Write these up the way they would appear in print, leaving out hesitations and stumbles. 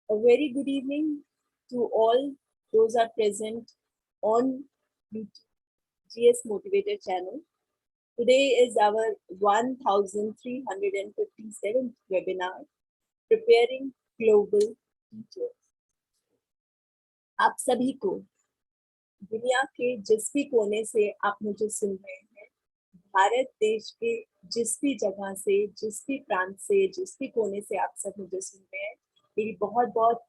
A very good evening to all those are present on YouTube GS Motivator channel. Today is our 1357th webinar, Preparing Global Teachers. आप सभी को दुनिया के जिस भी कोने से आप मुझे सुन रहे हैं, भारत देश के जिस भी जगह से, जिस भी प्रांत से, जिस भी कोने से आप सब मुझे सुन रहे हैं, मेरी बहुत बहुत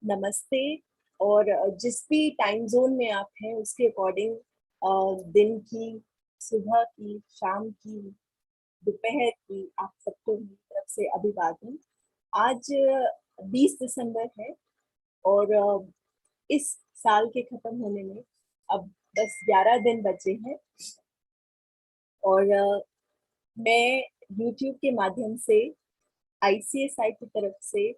नमस्ते। और जिस भी टाइम जोन में आप हैं उसके अकॉर्डिंग दिन की, सुबह की, शाम की, दोपहर की आप सबको मेरी तरफ से अभिवादन। आज 20 दिसंबर है और इस साल के खत्म होने में अब बस 11 दिन बचे हैं और मैं YouTube के माध्यम से ICSI की तरफ से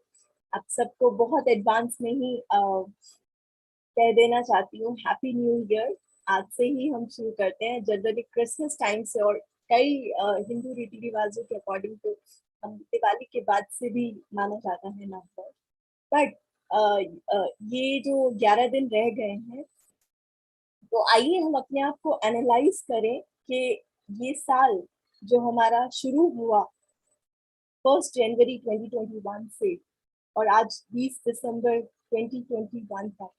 आप सबको बहुत एडवांस में ही कह देना चाहती हूँ हैप्पी न्यू ईयर। आज से ही हम शुरू करते हैं। जनरली क्रिसमस टाइम से और कई हिंदू रीति रिवाजों के अकॉर्डिंग तो हम दिवाली के बाद से भी माना जाता है नववर्ष। बट ये जो 11 दिन रह गए हैं, तो आइए हम अपने आप को एनालाइज करें कि ये साल जो हमारा शुरू हुआ 1 जनवरी 2021 से और आज 20 दिसंबर 2021 तक,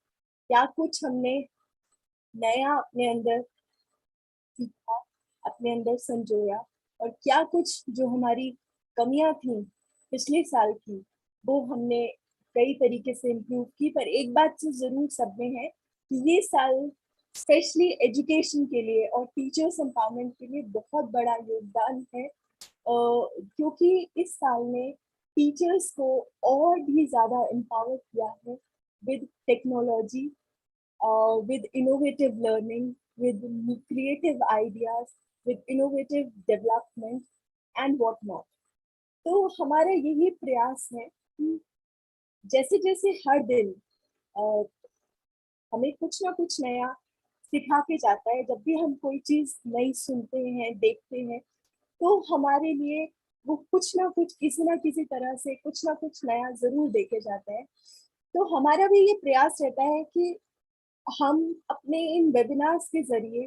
क्या कुछ हमने नया अपने अंदर सीखा, अपने अंदर संजोया, और क्या कुछ जो हमारी कमियां थी पिछले साल की वो हमने कई तरीके से इम्प्रूव की। पर एक बात तो जरूर सब में है कि ये साल स्पेशली एजुकेशन के लिए और टीचर्स एम्पावरमेंट के लिए बहुत बड़ा योगदान है, क्योंकि इस साल ने टीचर्स को और भी ज्यादा एम्पावर किया है with technology, with innovative learning, with creative ideas, with innovative development and what not. तो हमारा यही प्रयास है कि जैसे जैसे हर दिन हमें कुछ ना कुछ नया सिखा के जाता है, जब भी हम कोई चीज नई सुनते हैं, देखते हैं, तो हमारे लिए वो कुछ ना किसी तरह से कुछ ना कुछ नया जरूर देके जाता है। तो हमारा भी ये प्रयास रहता है कि हम अपने इन वेबिनार्स के जरिए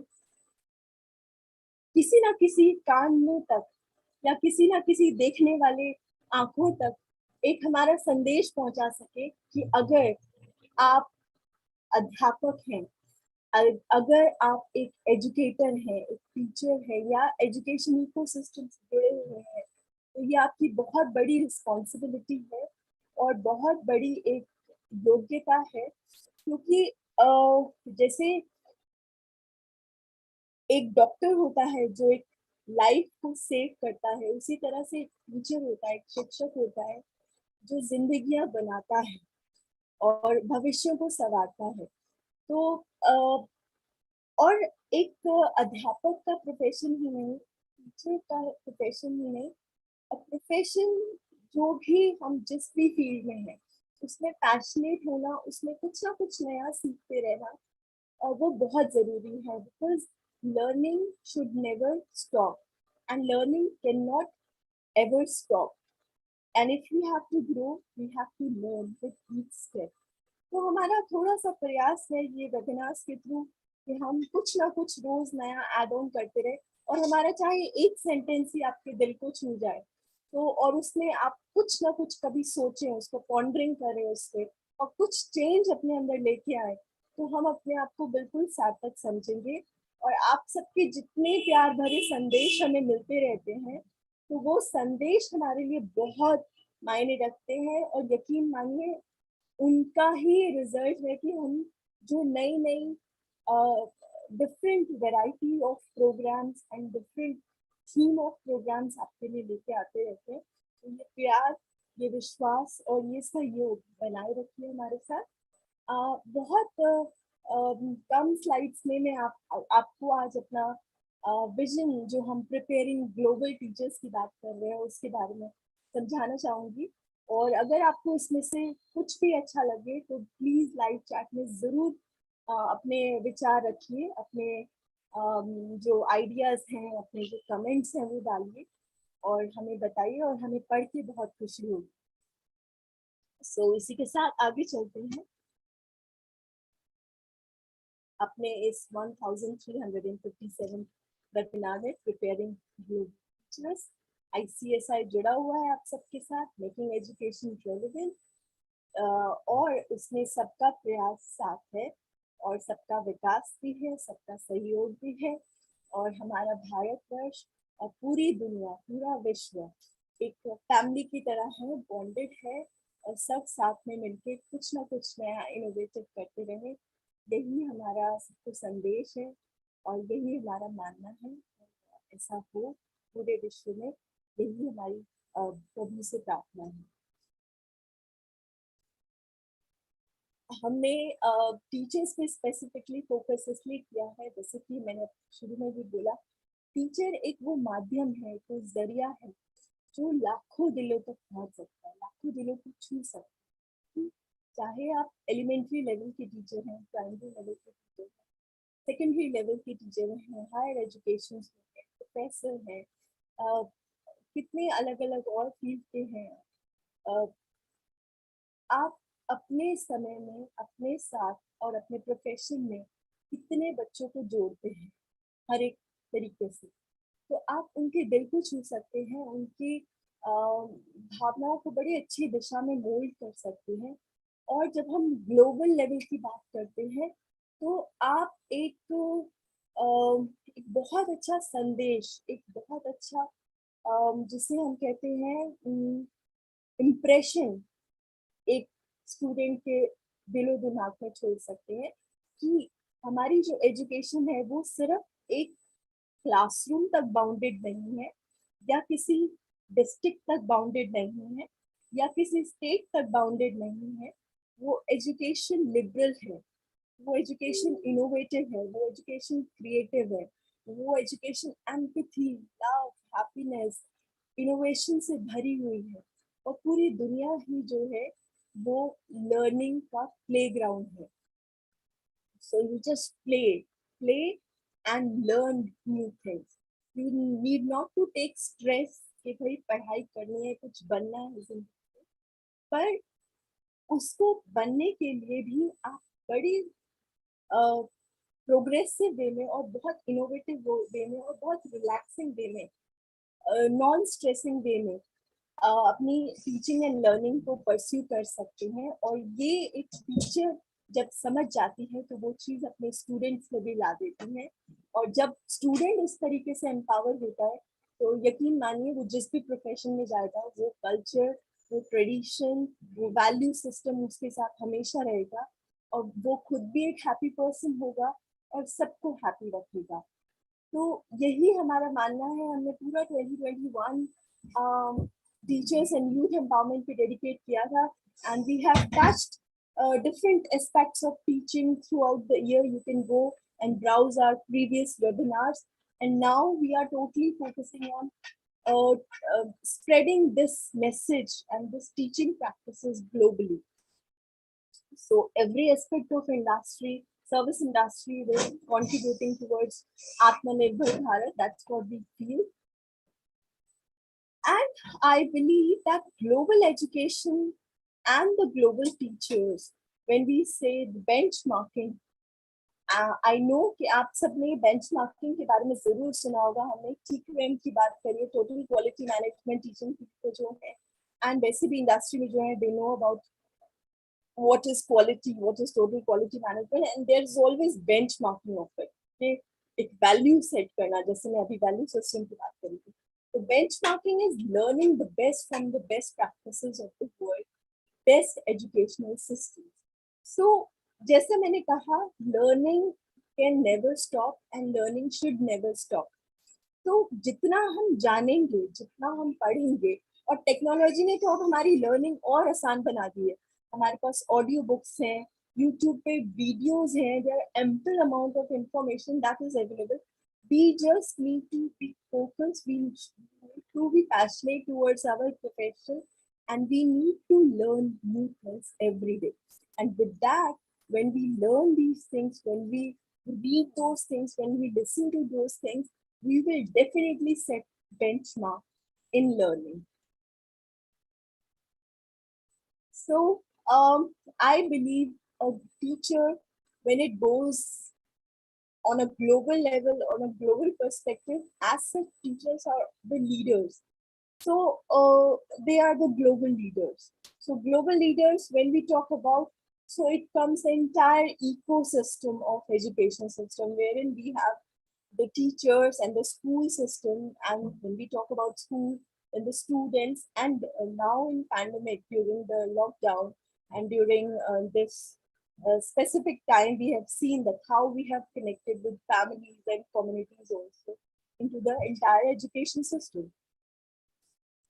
किसी ना किसी कान मुंह तक या किसी ना किसी देखने वाले आंखों तक एक हमारा संदेश पहुंचा सके कि अगर आप अध्यापक हैं, अगर आप एक एजुकेटर हैं, एक टीचर है या एजुकेशन इकोसिस्टम से जुड़े हुए हैं, तो ये आपकी बहुत बड़ी रिस्पॉन्सिबिलिटी है और बहुत बड़ी एक योग्यता है। क्योंकि जैसे एक डॉक्टर होता है जो एक लाइफ को सेव करता है, उसी तरह से एक टीचर होता है, एक शिक्षक होता है जो जिंदगियां बनाता है और भविष्य को संवारता है। तो और एक अध्यापक का प्रोफेशन ही नहीं, टीचर का प्रोफेशन ही नहीं, प्रोफेशन जो भी हम जिस भी फील्ड में है उसमें पैशनेट होना, उसमें कुछ ना कुछ नया सीखते रहना, और वो बहुत जरूरी है। Because learning should never stop and learning cannot ever stop, and if we have to grow we have to learn with each step. तो हमारा थोड़ा सा प्रयास है ये वेबिनार्स के थ्रू कि हम कुछ ना कुछ रोज नया ऐड ऑन करते रहे, और हमारा चाहे एक सेंटेंस ही आपके दिल को छू जाए तो, और उसमें आप कुछ ना कुछ कभी सोचें, उसको पॉन्डरिंग करें उस पर और कुछ चेंज अपने अंदर लेके आए, तो हम अपने आप को बिल्कुल सार्थक समझेंगे। और आप सबके जितने प्यार भरे संदेश हमें मिलते रहते हैं, तो वो संदेश हमारे लिए बहुत मायने रखते हैं, और यकीन मानिए उनका ही रिजल्ट है कि हम जो नई नई different variety of programs and different theme of programs आपके लिए लेके आते रहते हैं। तो ये प्यार, ये विश्वास और ये सहयोग बनाए रखिए हमारे साथ। बहुत कम स्लाइड्स में मैं आपको आज अपना विजन, जो हम प्रिपेयरिंग ग्लोबल टीचर्स की बात कर रहे हैं, उसके बारे में समझाना चाहूंगी। और अगर आपको इसमें से कुछ भी अच्छा लगे तो प्लीज लाइव चैट में जरूर अपने विचार रखिए, अपने जो आइडियाज हैं, अपने जो कमेंट्स हैं वो डालिए और हमें बताइए, और हमें पढ़ के बहुत खुशी होगी। सो इसी के साथ आगे चलते हैं अपने इस 1357 वेबिनार में, प्रिपेयरिंग टीचर्स। ICSI जुड़ा हुआ है आप सबके साथ, मेकिंग एजुकेशन रेलेवेंट, और उसमें सबका प्रयास साथ है और सबका विकास भी है, सबका सहयोग भी है। और हमारा भारतवर्ष और पूरी दुनिया, पूरा विश्व एक फैमिली की तरह है, बॉन्डेड है, और सब साथ में मिलके कुछ ना कुछ नया इनोवेटिव करते रहे। यही हमारा सबको संदेश है और यही हमारा मानना है। ऐसा हो पूरे विश्व में, यही हमारी प्रभु से प्रार्थना है। हमने टीचर्स पे स्पेसिफिकली फोकस इसलिए किया है, जैसे कि मैंने शुरू में भी बोला, टीचर एक वो माध्यम है, तो जरिया है जो लाखों दिलों तक पहुंच सकता है, लाखों दिलों को छू सकता है। चाहे आप एलिमेंट्री लेवल के टीचर हैं, प्राइमरी लेवल के टीचर हैं, सेकेंडरी लेवल के टीचर हैं, हायर एजुकेशन हैं, प्रोफेसर हैं, कितने अलग अलग और फील्ड के हैं। आप अपने समय में, अपने साथ और अपने प्रोफेशन में कितने बच्चों को जोड़ते हैं हर एक तरीके से, तो आप उनके दिल को छू सकते हैं, उनकी भावनाओं को बड़ी अच्छी दिशा में मोल्ड कर सकते हैं। और जब हम ग्लोबल लेवल की बात करते हैं, तो आप एक बहुत अच्छा संदेश, एक बहुत अच्छा जिसे हम कहते हैं इम्प्रेशन, एक स्टूडेंट के दिलो दिमाग में छोड़ सकते हैं कि हमारी जो एजुकेशन है वो सिर्फ एक क्लासरूम तक बाउंडेड नहीं है, या किसी डिस्ट्रिक्ट तक बाउंडेड नहीं है, या किसी स्टेट तक बाउंडेड नहीं है। वो एजुकेशन लिबरल है, वो एजुकेशन इनोवेटिव है, वो एजुकेशन क्रिएटिव है, वो education empathy, love, happiness, innovation से भरी हुई है। और पूरी दुनिया ही जो है वो लर्निंग का प्लेग्राउंड है। So you just play and learn new things. You need not to take stress कि भाई पढ़ाई करनी है, कुछ बनना है जिंदगी में, पर उसको बनने के लिए भी आप बड़ी प्रोग्रेसिव वे में और बहुत इनोवेटिव वे में और बहुत रिलैक्सिंग वे में, नॉन स्ट्रेसिंग वे में अपनी टीचिंग एंड लर्निंग को परस्यू कर सकते हैं। और ये एक टीचर जब समझ जाती है तो वो चीज़ अपने स्टूडेंट्स में भी ला देती है। और जब स्टूडेंट इस तरीके से एम्पावर होता है, तो यकीन मानिए वो जिस भी प्रोफेशन में जाएगा, वो कल्चर, वो ट्रेडिशन, वो वैल्यू सिस्टम उसके साथ हमेशा रहेगा, और वो खुद भी एक हैप्पी पर्सन होगा और सबको हैप्पी रखेगा। तो यही हमारा मानना है। हमने पूरा 2021 टीचर्स एंड यूथ एम्पावरमेंट पे डेडिकेट किया था, and we have touched different aspects of teaching throughout the year. You can go and browse our previous webinars, and now we are totally focusing on spreading this message and this teaching practices globally. So every aspect of industry, service industry, is contributing towards Atmanirbhar Bharat. That's what we feel. And I believe that global education and the global teachers, when we say the benchmarking, I know कि आप सबने benchmarking के बारे में जरूर सुना होगा। हमने TQM की बात करी, टोटल क्वालिटी मैनेजमेंट टीचिंग को जो है, एंड वैसे भी इंडस्ट्री में जो है, they know about what is quality, what is total quality management, and there is always benchmarking of it. कि एक वैल्यू सेट करना, जैसे मैं अभी वैल्यू सिस्टम की बात करी थी, तो benchmarking is learning the best from the best practices of the world, best educational systems. So जैसे मैंने कहा, learning can never stop and learning should never stop. तो जितना हम जानेंगे, जितना हम पढ़ेंगे, और टेक्नोलॉजी ने तो अब हमारी लर्निंग और आसान बना दी है। हमारे पास ऑडियो बुक्स हैं, यूट्यूब पे वीडियोस हैं, there are ample amount of information that is available. We just need to be focused, we need to be passionate towards our profession, and we need to learn new things every day. And with that, when we learn these things, when we read those things, when we listen to those things, we will definitely set benchmark in learning. So I believe a teacher, when it goes on a global level, on a global perspective, as such teachers are the leaders. So they are the global leaders. So global leaders, when we talk about, so it comes the entire ecosystem of education system, wherein we have the teachers and the school system. And when we talk about school, then the students, and now in pandemic, during the lockdown and during this specific time, we have seen that how we have connected with families and communities also into the entire education system.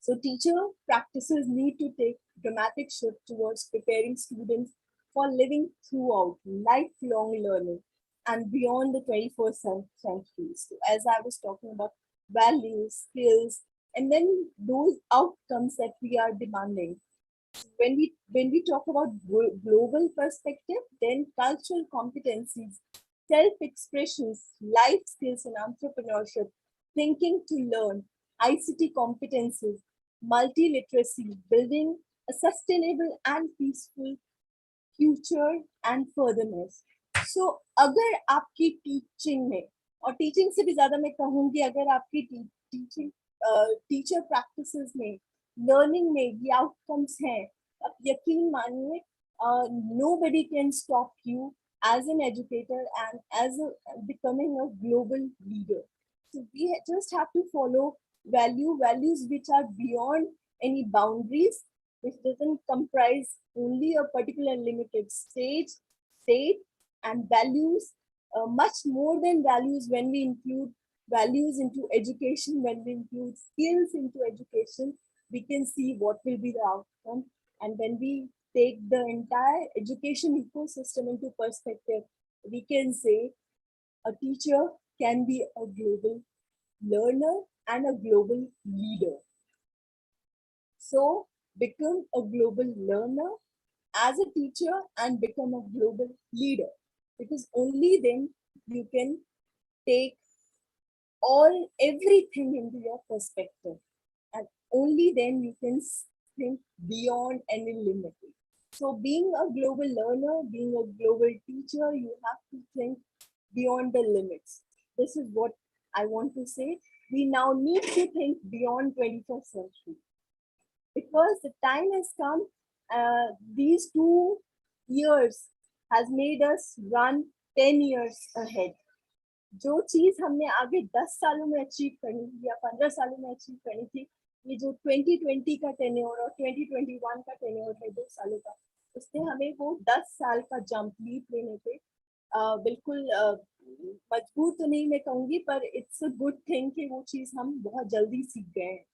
So teacher practices need to take dramatic shift towards preparing students for living throughout lifelong learning and beyond the 21st century. So as I was talking about values, skills, and then those outcomes that we are demanding. When we talk about global perspective, then cultural competencies, self-expressions, life skills and entrepreneurship, thinking to learn, ICT competencies, multiliteracy, building a sustainable and peaceful future and furtherness. So अगर आपकी teaching में, और teaching से भी ज्यादा मैं कहूंगी, अगर आपकी टीचिंग टीचर प्रैक्टिसेस में, लर्निंग में ये आउटकम्स हैं, आप यकीन मानिए, nobody can stop you as an educator and as becoming a global leader. So we just have to follow values which are beyond any boundaries, which doesn't comprise only a particular limited state, and values, much more than values. When we include values into education, when we include skills into education, we can see what will be the outcome. And when we take the entire education ecosystem into perspective, we can say a teacher can be a global learner and a global leader. So become a global learner as a teacher and become a global leader, because only then you can take everything into your perspective, and only then you can think beyond any limit. So being a global learner, being a global teacher, you have to think beyond the limits. This is what I want to say. We now need to think beyond 21st century, because the time has come. These 2 years has made us run 10 years ahead. जो चीज हमने आगे 10 सालों में achieve करनी थी या 15 सालों में अचीव करनी थी, ये जो 2020 का टेन्योर और 2021 का टेन्योर है 2 सालों का, उसने हमें वो 10 साल का जंप लीप लेने पे बिल्कुल मजबूर तो नहीं मैं कहूंगी, पर इट्स अ गुड थिंग कि वो चीज हम बहुत जल्दी सीख गए हैं.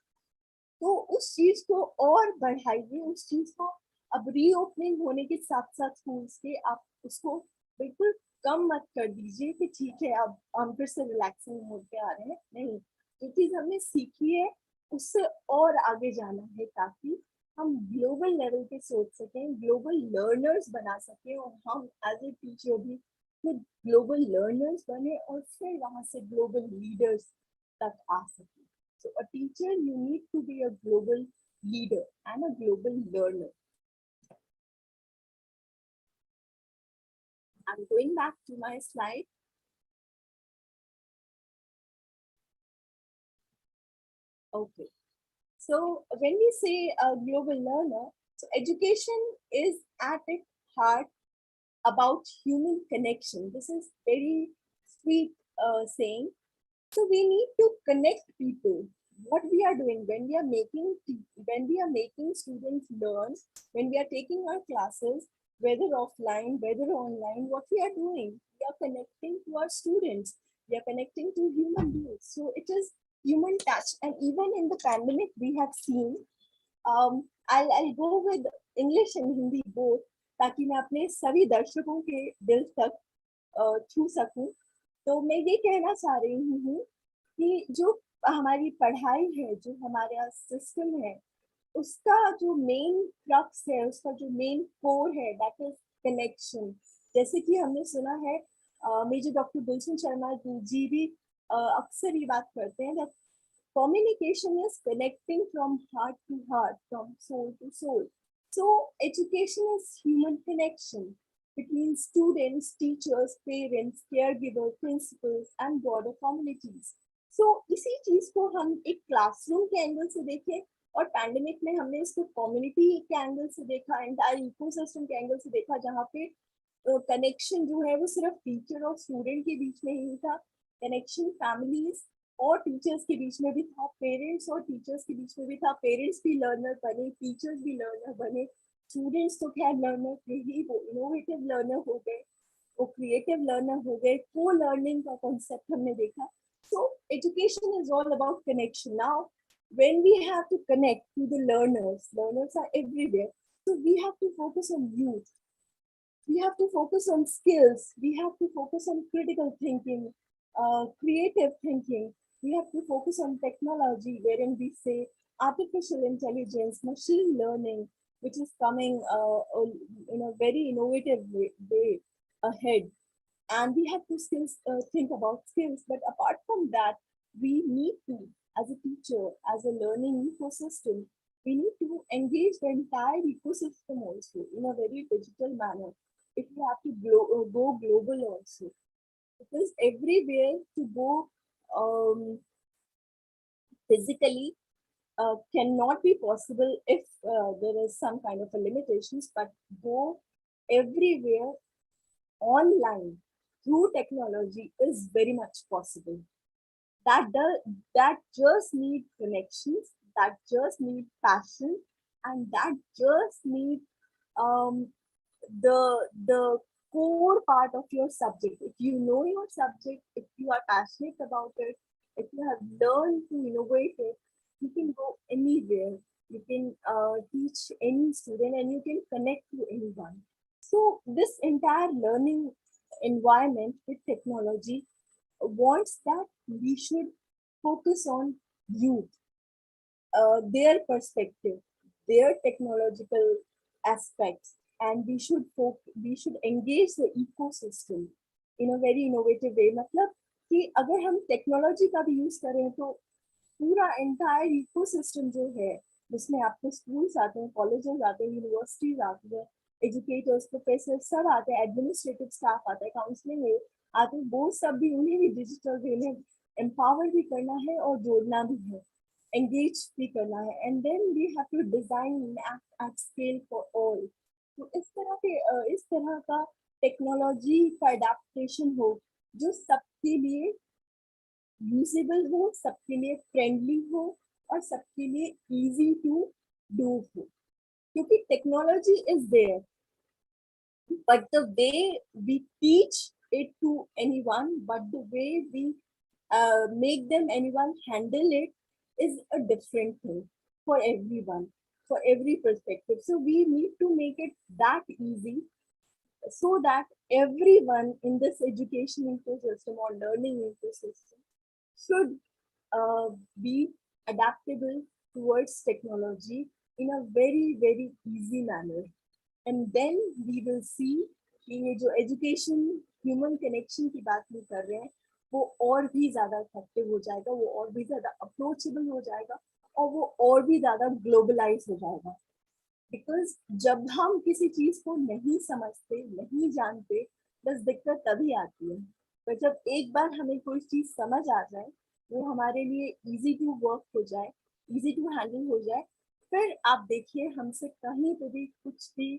तो उस चीज को और बढ़ाइए, उस चीज को अब रीओपनिंग होने के साथ साथ स्कूल्स के, आप उसको बिल्कुल कम मत कर दीजिए कि ठीक है अब हम फिर से रिलैक्सिंग मोड पे आ रहे हैं. नहीं, जो चीज हमने सीखी है उससे और आगे जाना है, ताकि हम ग्लोबल लेवल पे सोच सकें, ग्लोबल लर्नर्स बना सकें, और हम एज ए टीचर भी खुद ग्लोबल लर्नर्स बने और फिर वहां से ग्लोबल लीडर्स तक आ सकें. So a teacher, you need to be a global leader and a global learner. I'm going back to my slide. Okay. So when we say a global learner, so education is at its heart about human connection. This is very sweet saying. So we need to connect people. What we are doing when we are making students learn, when we are taking our classes, whether offline, whether online, what we are doing, we are connecting to our students. We are connecting to human beings. So it is human touch. And even in the pandemic, we have seen. I'll go with English and Hindi both, ताकि मैं अपने सभी दर्शकों के दिल तक छू सकूं. तो मैं ये कहना चाह रही हूँ कि जो हमारी पढ़ाई है, जो हमारा सिस्टम है, उसका जो मेन क्रक्स है, उसका जो मेन कोर है, दैट इज कनेक्शन. जैसे कि हमने सुना है, मेजर डॉक्टर गुलशन शर्मा जी भी अक्सर ये बात करते हैं, that communication is connecting from heart to heart, from soul to soul. So education is human connection between students, teachers, parents, caregivers, principals and broader communities. So इसी चीज को हम एक क्लासरूम के एंगल से देखें और पैंडेमिक में हमने इसको कम्युनिटी के एंगल से देखा, एंटायर इकोसिस्टम के एंगल से देखा, जहाँ पे कनेक्शन जो है वो सिर्फ टीचर और स्टूडेंट के बीच में ही था, कनेक्शन फैमिलीज और टीचर्स के बीच में भी था, पेरेंट्स और टीचर्स के बीच में भी था, पेरेंट्स भी लर्नर बने, टीचर्स भी लर्नर बने, स्टूडेंट्स तो खैर लर्नर थे ही, वो इनोवेटिव लर्नर हो गए, वो क्रिएटिव लर्नर हो गए, को लर्निंग का कॉन्सेप्ट हमने देखा. So education is all about connection. Now, when we have to connect to the learners are everywhere. So we have to focus on youth. We have to focus on skills. We have to focus on critical thinking, creative thinking. We have to focus on technology, wherein we say artificial intelligence, machine learning, which is coming in a very innovative way ahead. And we have to skills think about skills. But apart from that, we need to, as a teacher, as a learning ecosystem, we need to engage the entire ecosystem also in a very digital manner. If we have to go global also, because everywhere to go physically cannot be possible if there is some kind of a limitations, but go everywhere online through technology is very much possible. That just need connections, that just need passion, and that just need um, the core part of your subject. If you know your subject, if you are passionate about it, if you have learned to innovate it, you can go anywhere. You can teach any student and you can connect to anyone. So this entire learning environment with technology wants that we should focus on youth, their perspective, their technological aspects, and we should engage the ecosystem in a very innovative way. मतलब कि अगर हम technology का भी use करें तो पूरा entire ecosystem जो है, जिसमें आपके स्कूल्स आते हैं, कॉलेजेस आते हैं, यूनिवर्सिटीज आती है, एजुकेटर्स, प्रोफेसर सब आते हैं, एडमिनिस्ट्रेटिव स्टाफ आता है, काउंसलिंग आते हैं, वो सब भी उन्हें भी डिजिटल वे में एम्पावर भी करना है और जोड़ना भी है, engage भी करना है, and then we have to design at scale for all. तो इस तरह का टेक्नोलॉजी का अडेप्टेशन हो जो सबके लिए यूजेबल हो, सबके लिए फ्रेंडली हो और सबके लिए इजी टू डू हो, क्योंकि technology is there, but the way we teach it to anyone, but the way we make them anyone handle it is a different thing for everyone, for every perspective. So we need to make it that easy so that everyone in this education ecosystem or learning ecosystem should be adaptable towards technology in a very, very easy manner. And then we will see कि ये जो education human connection की बात नहीं कर रहे हैं, वो और भी ज्यादा इफेक्टिव हो जाएगा, वो और भी ज्यादा अप्रोचेबल हो जाएगा और वो और भी ज्यादा ग्लोबलाइज हो जाएगा. बिकॉज जब हम किसी चीज को नहीं समझते, नहीं जानते, बस दिक्कत तभी आती है. पर जब एक बार हमें कोई चीज समझ आ जाए, वो हमारे लिए इजी टू वर्क हो जाए, इजी टू हैंडल हो जाए, फिर आप देखिए हमसे कहीं पे भी कुछ भी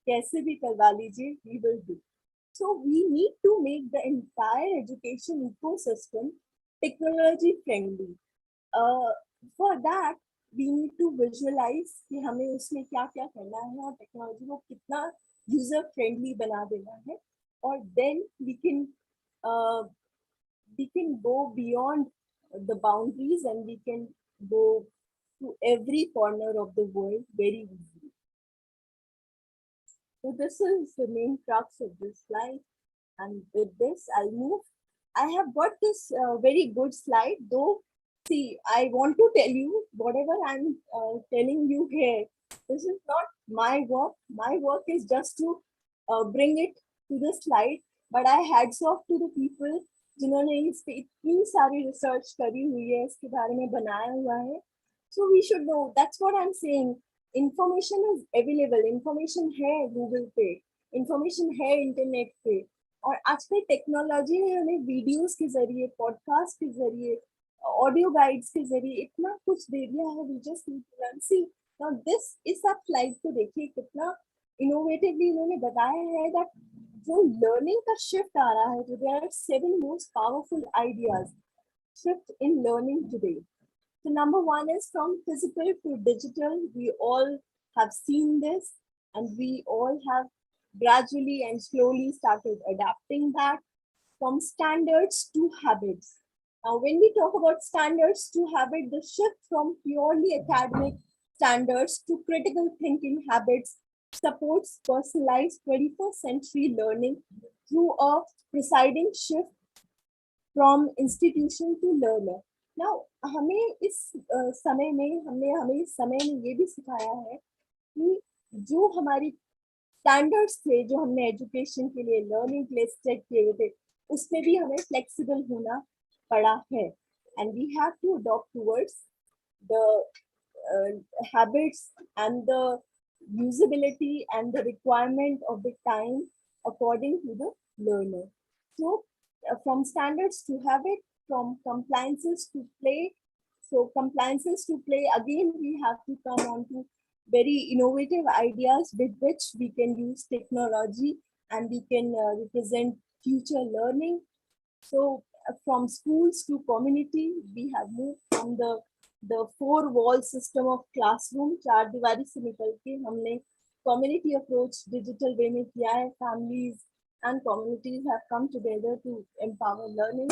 कैसे भी करवा लीजिए, we will do. So we need to make the entire education ecosystem technology friendly. For that we need to visualize कि हमें उसमें क्या क्या करना है और टेक्नोलॉजी को कितना यूजर फ्रेंडली बना देना है, और then we can go beyond the boundaries and we can go to every corner of the world very easily. So this is the main crux of this slide, and with this I'll move. I have got this very good slide, though. See, I want to tell you whatever I'm telling you here. This is not my work. My work is just to bring it to the slide. But I hats off to the people जिन्होंने इस पे इतनी सारी research करी हुई है, इसके बारे में बनाया हुआ है. So we should know. That's what I'm saying. Information is available, information है गूगल पे, इंफॉर्मेशन है इंटरनेट पे, और आजकल टेक्नोलॉजी ने हमें वीडियोस के जरिए, पॉडकास्ट के जरिए, ऑडियो गाइड्स के जरिए इतना कुछ दे दिया है. We just need to learn. See now this, इस आप स्लाइड को देखिए कितना इनोवेटिवली इन्होंने बताया है दैट जो लर्निंग का शिफ्ट आ रहा है, तो there are 7 most powerful ideas shift in learning today. So number one is from physical to digital. We all have seen this, and we all have gradually and slowly started adapting that. From standards to habits. Now, when we talk about standards to habit, the shift from purely academic standards to critical thinking habits supports personalized 21st century learning through a presiding shift from institution to learner. Now, हमें इस समय में हमें इस समय में ये भी सिखाया है कि जो हमारी स्टैंडर्ड्स थे, जो हमने एजुकेशन के लिए, लर्निंग के लिए सेट किए हुए थे, उसमें भी हमें फ्लेक्सिबल होना पड़ा है. And we have to adopt towards the habits and the usability and the requirement of the time according to the learner. So from standards to habit, from compliances to play. So compliances to play, again we have to come on to very innovative ideas with which we can use technology and we can represent future learning. So from schools to community, we have moved from the four wall system of classroom, चार दीवारी से निकल के हमने community approach digital way में किया है. Families and communities have come together to empower learning.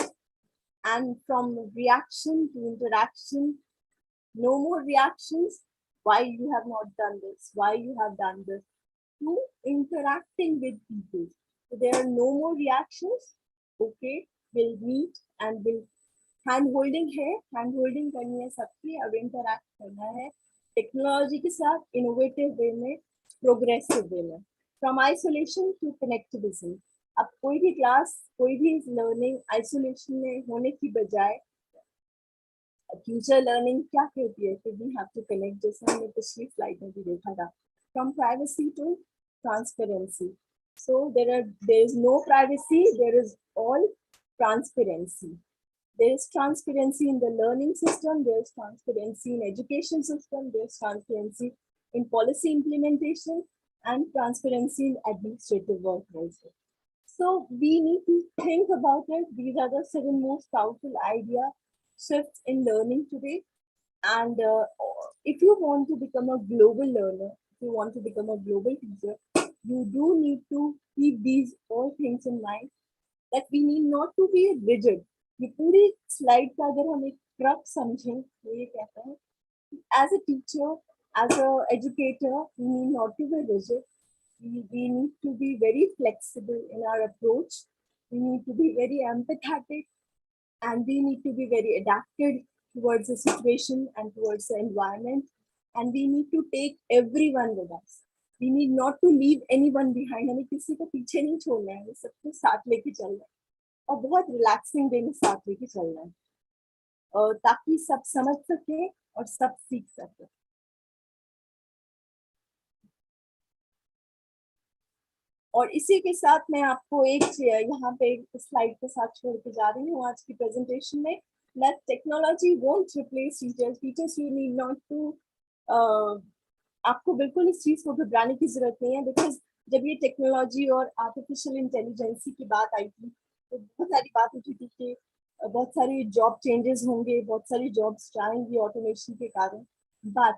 And from reaction to interaction, no more reactions, why you have not done this, why you have done this, to interacting with people. So there are no more reactions. Okay, we'll meet and we'll hand holding है, hand holding करनी है सबकी, अब interact करना है technology के साथ innovative वे में, प्रोग्रेसिव वे में. From isolation to connectivism. अब कोई भी क्लास, कोई भी लर्निंग आइसोलेशन में होने की बजाय फ्यूचर लर्निंग क्या कहती है कि वी हैव टू कनेक्ट, जैसे हमने पिछली स्लाइड में भी देखा था. From privacy to transparency. So there is no privacy, there is all transparency. There is transparency in the learning system, there is transparency in education system, there is transparency in policy implementation, and transparency in administrative work also. So we need to think about it. These are the 7 most powerful idea shifts in learning today. And if you want to become a global learner, if you want to become a global teacher, you do need to keep these all things in mind, that we need not to be rigid. ये पूरी slide का अगर हम एक truck समझें तो ये कहता है as a teacher, as a educator, we need not to be rigid. We need to be very flexible in our approach. We need to be very empathetic, and we need to be very adapted towards the situation and towards the environment. And we need to take everyone with us. We need not to leave anyone behind. हमें किसी को पीछे नहीं छोड़ना है, हमें सबको साथ लेके चलना है और बहुत रिलैक्सिंग वे में साथ लेके चलना है, और ताकि सब समझ सके और सब सीख सके. और इसी के साथ मैं आपको एक यहाँ पे स्लाइड के साथ छोड़ के जा रही हूँ आज की प्रेजेंटेशन में. That technology won't replace teachers. Teachers, you need not to आपको बिल्कुल इस चीज को घबराने की जरूरत नहीं है, बिकॉज जब ये टेक्नोलॉजी और आर्टिफिशियल इंटेलिजेंसी की बात आई थी तो बहुत सारी बात होती थी कि बहुत सारी जॉब चेंजेस होंगे, बहुत सारी जॉब्स जाएंगी ऑटोमेशन के कारण. बट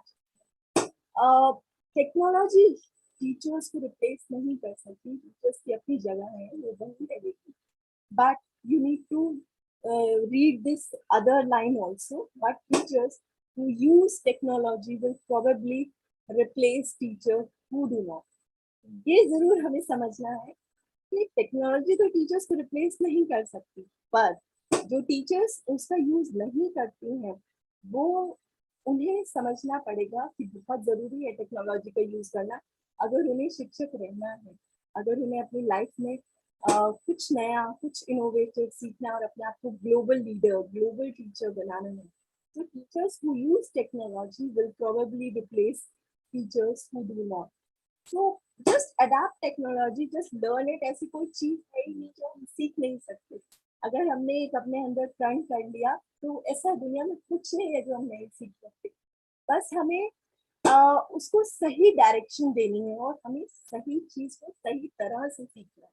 टेक्नोलॉजी टीचर्स को रिप्लेस नहीं कर सकती. टीचर्स की अपनी जगह है, वो वही रहेगी. But you need to read this other line also. But teachers who use technology will probably replace teachers who do not. ये जरूर हमें समझना है कि टेक्नोलॉजी तो टीचर्स को रिप्लेस नहीं कर सकती, पर जो टीचर्स उसका यूज नहीं करती हैं वो, उन्हें समझना पड़ेगा कि बहुत जरूरी है टेक्नोलॉजी का यूज करना अगर उन्हें शिक्षक रहना है, अगर उन्हें अपनी लाइफ में कुछ नया, कुछ इनोवेटिव सीखना और अपने आप को ग्लोबल लीडर, ग्लोबल टीचर बनाना है. So teachers who use technology will probably replace teachers who do not. So just adapt technology, just learn it. ऐसी कोई चीज है ही नहीं जो हम सीख नहीं सकते. अगर हमने एक अपने अंदर प्रण कर लिया तो ऐसा दुनिया में कुछ नहीं है जो हम नहीं सीख सकते. बस हमें उसको सही डायरेक्शन देनी है और हमें सही चीज को सही तरह से सीखना है.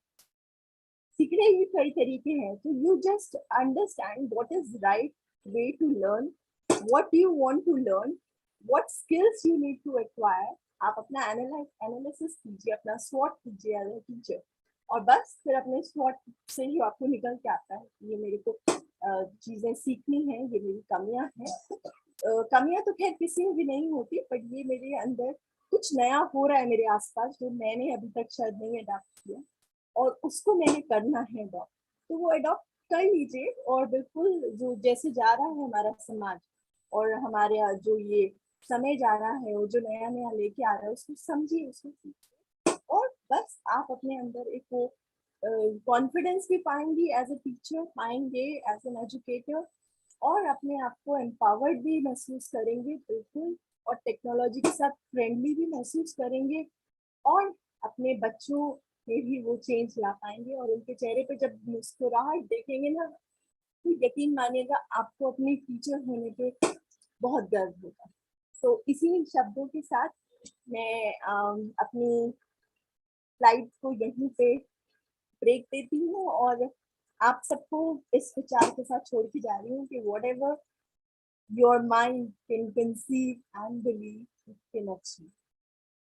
सीखने के कई तरीके हैं. तो you just understand what is right way to learn, what you want to learn, what skills you need to acquire. आप अपना एनालिसिस कीजिए, अपना स्वॉट कीजिए एज अ टीचर, और बस फिर अपने स्वॉट से ही आपको निकल के आता है ये मेरे को चीजें सीखनी है, ये मेरी कमियां हैं. कमियां तो खैर किसी में भी नहीं होती, बट ये मेरे अंदर कुछ नया हो रहा है मेरे आसपास जो मैंने अभी तक शायद नहीं अडॉप्ट किया, और उसको मैंने करना है अडॉप्ट. तो वो अडॉप्ट कर लीजिए. और बिल्कुल जो जैसे जा रहा है हमारा समाज और हमारे यहाँ जो ये समय जा रहा है और जो नया नया लेके आ रहा है उसको समझिए, उसको सीखिए, और बस आप अपने अंदर एक वो कॉन्फिडेंस भी पाएंगी एज ए टीचर, पाएंगे एज एन एजुकेटर, और अपने आप को एम्पावर्ड भी महसूस करेंगे बिल्कुल, और टेक्नोलॉजी के साथ फ्रेंडली भी महसूस करेंगे, और अपने बच्चों में भी वो चेंज ला पाएंगे. और उनके चेहरे पे जब मुस्कुराहट देखेंगे ना, तो यकीन मानिएगा आपको अपनी टीचर होने पे बहुत गर्व होगा. तो इसी शब्दों के साथ मैं अपनी स्लाइड को यहीं पे ब्रेक देती हूँ, और आप सबको इस विचार के साथ छोड़ के जा रही हूँ कि what ever your mind can conceive and believe it can achieve.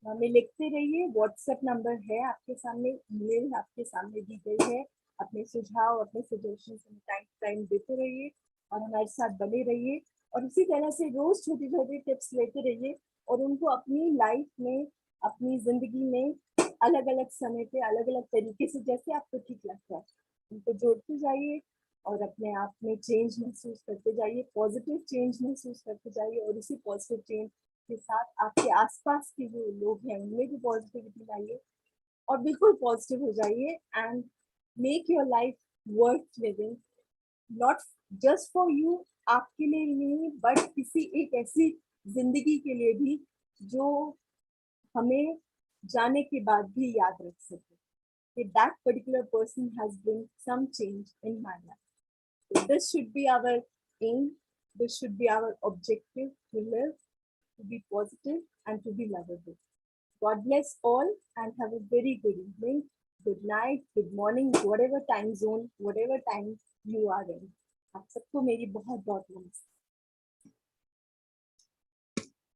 हमें लिखते रहिए. व्हाट्सएप नंबर है आपके सामने, ईमेल आपके सामने दी गई है. अपने सुझाव, अपने सजेशन टाइम टाइम देते रहिए और हमारे साथ बने रहिए, और इसी तरह से रोज छोटी छोटी टिप्स लेते रहिए और उनको अपनी लाइफ में, अपनी जिंदगी में अलग अलग समय पे अलग अलग तरीके से जैसे आपको ठीक लगता है उनको जोड़ते जाइए, और अपने आप में चेंज महसूस करते जाइए, पॉजिटिव चेंज महसूस करते जाइए, और इसी पॉजिटिव चेंज के साथ आपके आसपास के जो लोग हैं उनमें भी पॉजिटिविटी लाइए, और बिल्कुल पॉजिटिव हो जाइए. And make your life worth living, not just for you, आपके लिए ही नहीं, बट किसी एक ऐसी जिंदगी के लिए भी जो हमें जाने के बाद भी याद रख सके कि that particular person has been some change in my life. So this should be our aim. This should be our objective, to live, to be positive, and to be lovable. God bless all and have a very good evening, good night, good morning, whatever time zone, whatever time you are in. आप सबको मेरी बहुत बहुत नमस्ते.